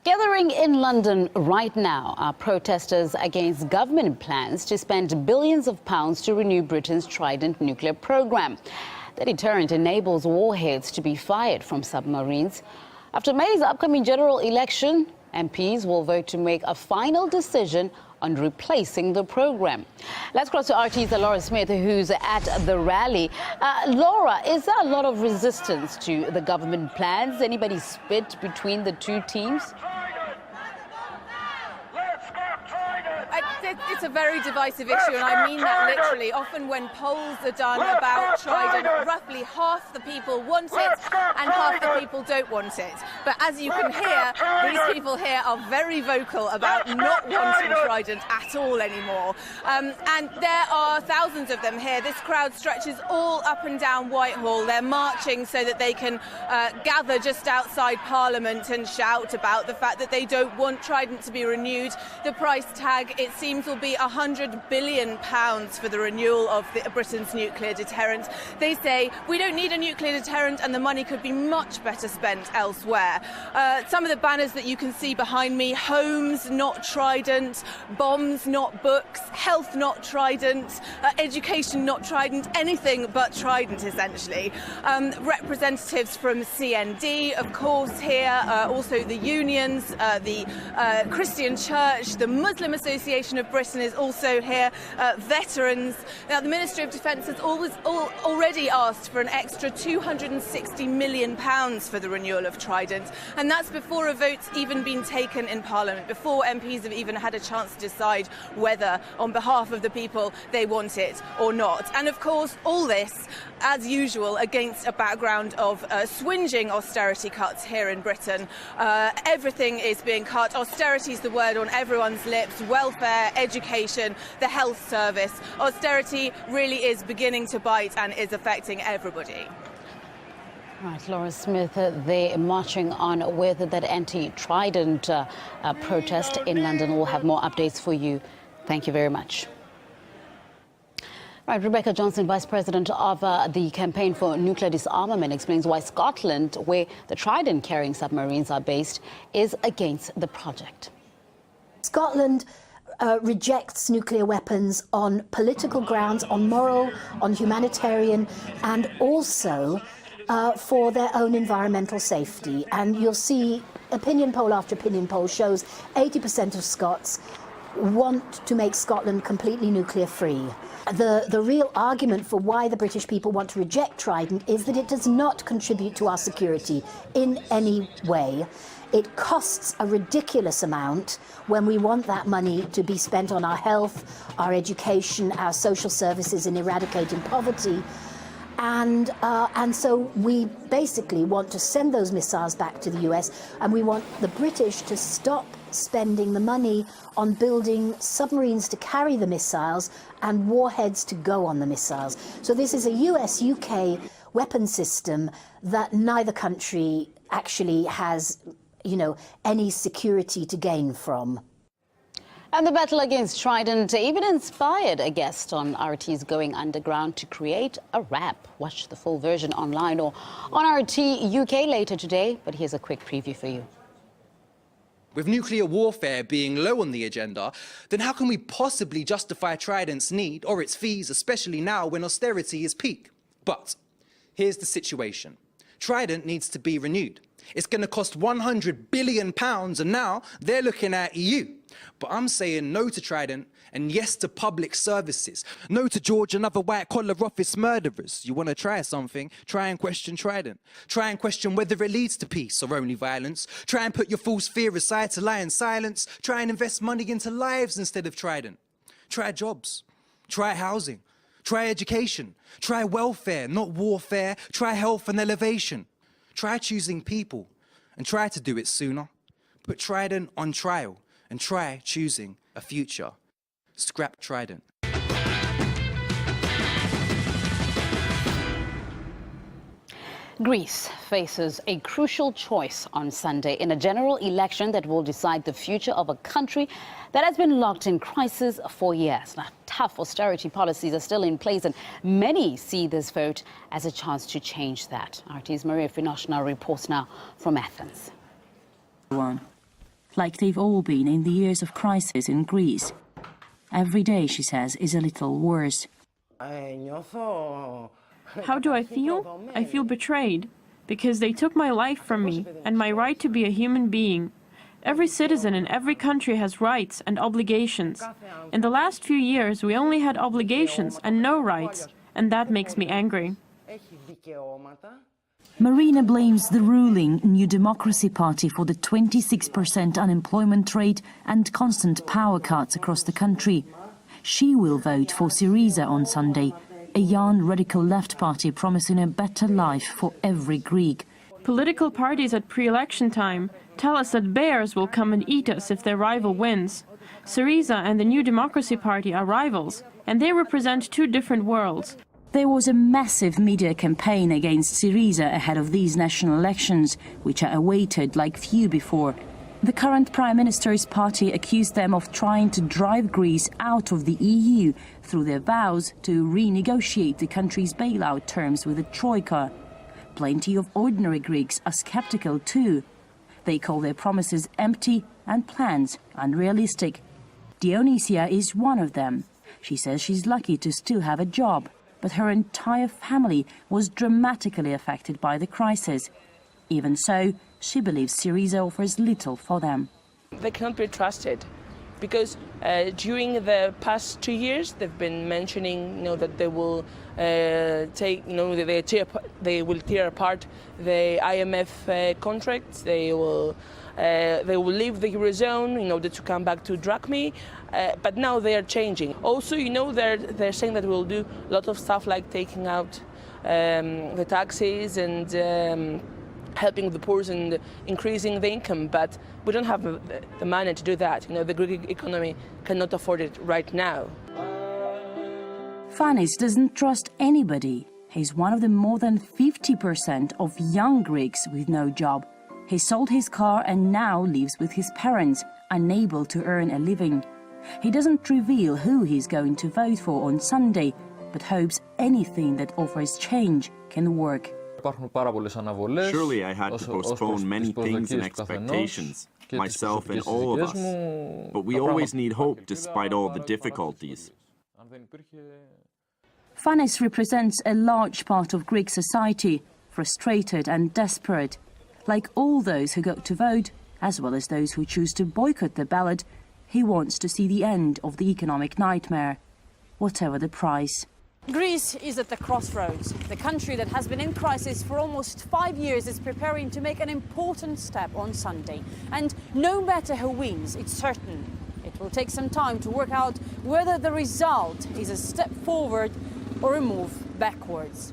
Gathering in London right now are protesters against government plans to spend billions of pounds to renew Britain's Trident nuclear program. The deterrent enables warheads to be fired from submarines. After May's upcoming general election, MPs will vote to make a final decision on replacing the program. Let's cross to RT's Laura Smith, who's at the rally. Laura, is there a lot of resistance to the government plans? Anybody split between the two teams? It's a very divisive issue, and I mean that literally. Often when polls are done about Trident, roughly half the people want it and half the people don't want it. But as you can hear, these people here are very vocal about not wanting Trident at all anymore. And there are thousands of them here. This crowd stretches all up and down Whitehall. They're marching so that they can gather just outside Parliament and shout about the fact that they don't want Trident to be renewed. The price tag, it seems, will be £100 billion for the renewal of Britain's nuclear deterrent. They say we don't need a nuclear deterrent and the money could be much better spent elsewhere. Some of the banners that you can see behind me: homes, not Trident; bombs, not books; health, not Trident; education, not Trident; anything but Trident, essentially. Representatives from CND, of course, here, also the unions, the Christian Church, the Muslim Association of Britain is also here, veterans. Now, the Ministry of Defence has already asked for an extra £260 million for the renewal of Trident, and that's before a vote's even been taken in Parliament, before MPs have even had a chance to decide whether, on behalf of the people, they want it or not. And of course, all this, as usual, against a background of swinging austerity cuts here in Britain. Everything is being cut. Austerity is the word on everyone's lips. Welfare, education, the health service. Austerity really is beginning to bite and is affecting everybody. Right, Laura Smith, they're marching on with that anti-Trident protest in London. We'll have more updates for you. Thank you very much. Right, Rebecca Johnson, Vice President of the Campaign for Nuclear Disarmament, explains why Scotland, where the Trident-carrying submarines are based, is against the project. Scotland rejects nuclear weapons on political grounds, on moral, on humanitarian, and also for their own environmental safety. And you'll see opinion poll after opinion poll shows 80% of Scots want to make Scotland completely nuclear free. The real argument for why the British people want to reject Trident is that it does not contribute to our security in any way. It costs a ridiculous amount when we want that money to be spent on our health, our education, our social services, and eradicating poverty. And so we basically want to send those missiles back to the US, and we want the British to stop spending the money on building submarines to carry the missiles and warheads to go on the missiles. So this is a US-UK weapon system that neither country actually has, any security to gain from. And the battle against Trident even inspired a guest on RT's Going Underground to create a rap. Watch the full version online or on RT UK later today, but here's a quick preview for you. With nuclear warfare being low on the agenda, then how can we possibly justify Trident's need or its fees, especially now when austerity is peak? But here's the situation. Trident needs to be renewed. It's going to cost £100 billion, and now they're looking at EU. But I'm saying no to Trident and yes to public services. No to George and other white-collar office murderers. You want to try something? Try and question Trident. Try and question whether it leads to peace or only violence. Try and put your false fear aside to lie in silence. Try and invest money into lives instead of Trident. Try jobs. Try housing. Try education. Try welfare, not warfare. Try health and elevation. Try choosing people and try to do it sooner. Put Trident on trial and try choosing a future. Scrap Trident. Greece faces a crucial choice on Sunday in a general election that will decide the future of a country that has been locked in crisis for years. Now, tough austerity policies are still in place, and many see this vote as a chance to change that. RT's Maria Finoshna reports now from Athens. like they've all been in the years of crisis in Greece. Every day, she says, is a little worse. How do I feel? I feel betrayed, because they took my life from me and my right to be a human being. Every citizen in every country has rights and obligations. In the last few years, we only had obligations and no rights, and that makes me angry. Marina blames the ruling New Democracy Party for the 26% unemployment rate and constant power cuts across the country. She will vote for Syriza on Sunday, a young radical left party promising a better life for every Greek. Political parties at pre-election time tell us that bears will come and eat us if their rival wins. Syriza and the New Democracy Party are rivals, and they represent two different worlds. There was a massive media campaign against Syriza ahead of these national elections, which are awaited like few before. The current Prime Minister's party accused them of trying to drive Greece out of the EU through their vows to renegotiate the country's bailout terms with the Troika. Plenty of ordinary Greeks are skeptical too. They call their promises empty and plans unrealistic. Dionysia is one of them. She says she's lucky to still have a job, but her entire family was dramatically affected by the crisis. Even so, she believes Syriza offers little for them. They cannot be trusted because during the past 2 years they've been mentioning, that they will they will tear apart the IMF contracts. They will leave the eurozone in order to come back to drachmi. But now they are changing. Also, they're saying that we'll do a lot of stuff like taking out the taxes and helping the poor and increasing the income, but we don't have the money to do that. The Greek economy cannot afford it right now. Fanis doesn't trust anybody. He's one of the more than 50% of young Greeks with no job. He sold his car and now lives with his parents, unable to earn a living. He doesn't reveal who he's going to vote for on Sunday, but hopes anything that offers change can work. Surely I had to postpone many things and expectations, myself and all of us. But we always need hope despite all the difficulties. Fanis represents a large part of Greek society, frustrated and desperate. Like all those who go to vote, as well as those who choose to boycott the ballot, he wants to see the end of the economic nightmare, whatever the price. Greece is at the crossroads. The country that has been in crisis for almost 5 years is preparing to make an important step on Sunday. And no matter who wins, it's certain it will take some time to work out whether the result is a step forward or a move backwards.